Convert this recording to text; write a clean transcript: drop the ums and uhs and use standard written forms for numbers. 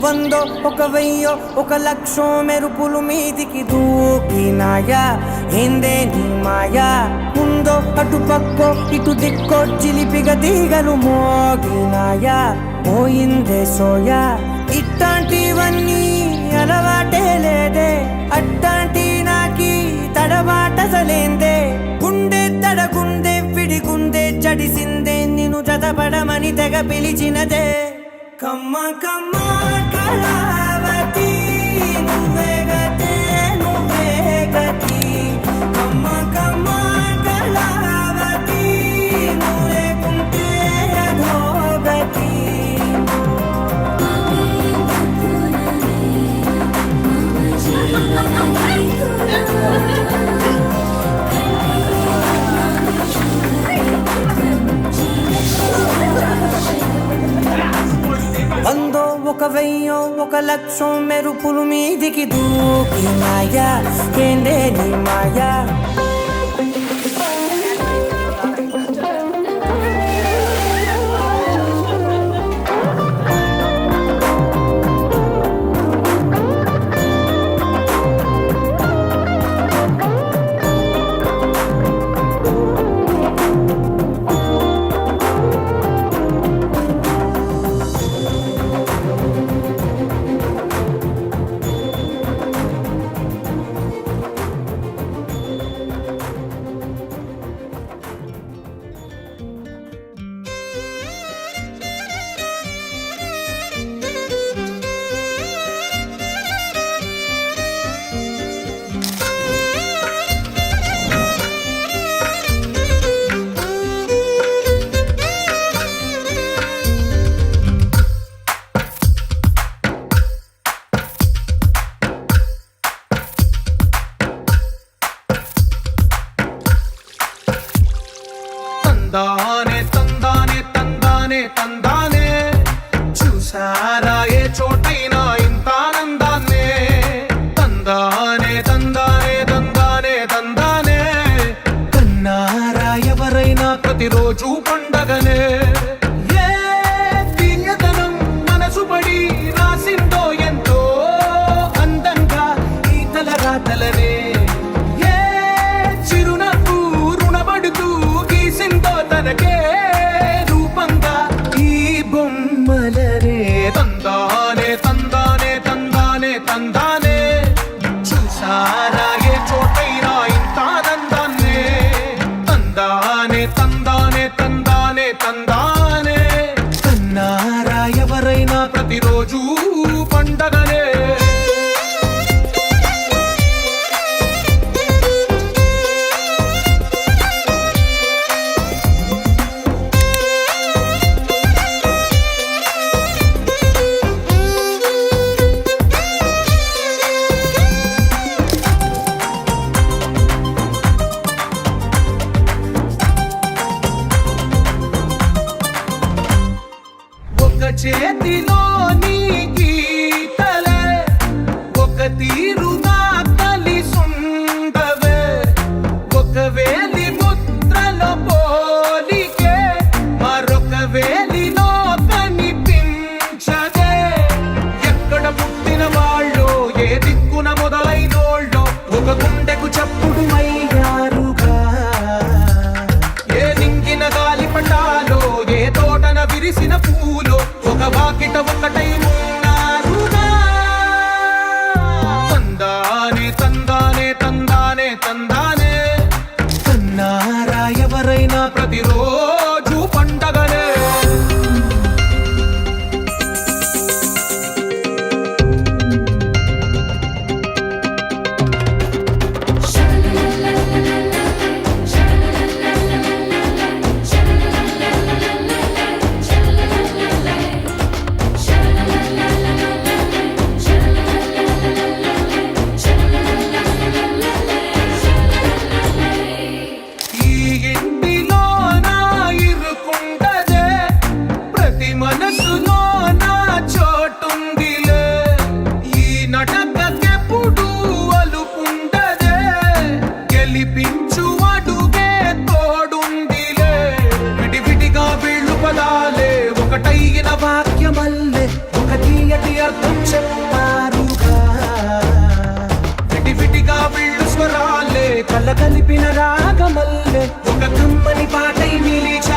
వందో ఒక వెయ్యో ఒక లక్షో మెరుపులు మీదికి దూకినాయా ఏందే నీ మాయా ముందో అటు పక్కో ఇటు దిక్కో చిలిపిగా తీగలు మోగినాయా పోయిందే సోయా ఇట్లాంటివన్నీ అలవాటే లేదే అట్లాంటి నాకి తడబాటసలేందే గుండె తడగుందే విడిగుందే చడిసిందే నిన్ను జతపడమని తెగ పిలిచినదే కమ్మ కమ్మ కళావతి నువ్వే గతే నువ్వే గతి కమ్మ కమ్మ కళావతి నువ్వే కుంటే అధోగతి వందో ఒక వెయ్యో ఒక లక్షో మెరుపులు మీదికి దూకినాయా ఏందే నీ మాయా తందానే తందానే తందానే తందానే చూసారా ఏ చోటైనా ఇంత ఆనందాన్నే తందానే తందానే తందానే తందానే కన్నారా ఎవరైనా ప్రతిరోజు పండగనే ఏ తీయదనం మనసు పడి రాసిందో ఎంతో అందంగా ఈ తలరాతలనే తనకే రూపంగా ఈ బొమ్మలనే తందానే తందానే తందానే తందానే చూసారా ఏ చోటైనా ఇంత ఆనందాన్నే తందానే తందానే తందానే తందానే కన్నారా ఎవరైనా ప్రతిరోజు పండగనే చేతిలో నీ గీతలే ఒక తీరుగా కలిసుండవే ఒక వేలి ముద్రలో పోలికే మరొక వేలిలో కనిపించదే ఎక్కడ పుట్టిన వాళ్ళు ఏ దిక్కున మొదలైనోళ్ళో ఒక గుండెకు చప్పుడు అయ్యారుగా ఏ నింగిన గాలి పటాలో ఏ తోటన విరిసిన పూలో ఒక వాకిట ఒకటై ఉన్నారుగా తందానే తందానే తందానే తందానే కన్నారా ఎవరైనా ప్రతిరోజు పండగనే కలగలిపిన రాగమల్లె ఒక కమ్మని పాటై నిలిచే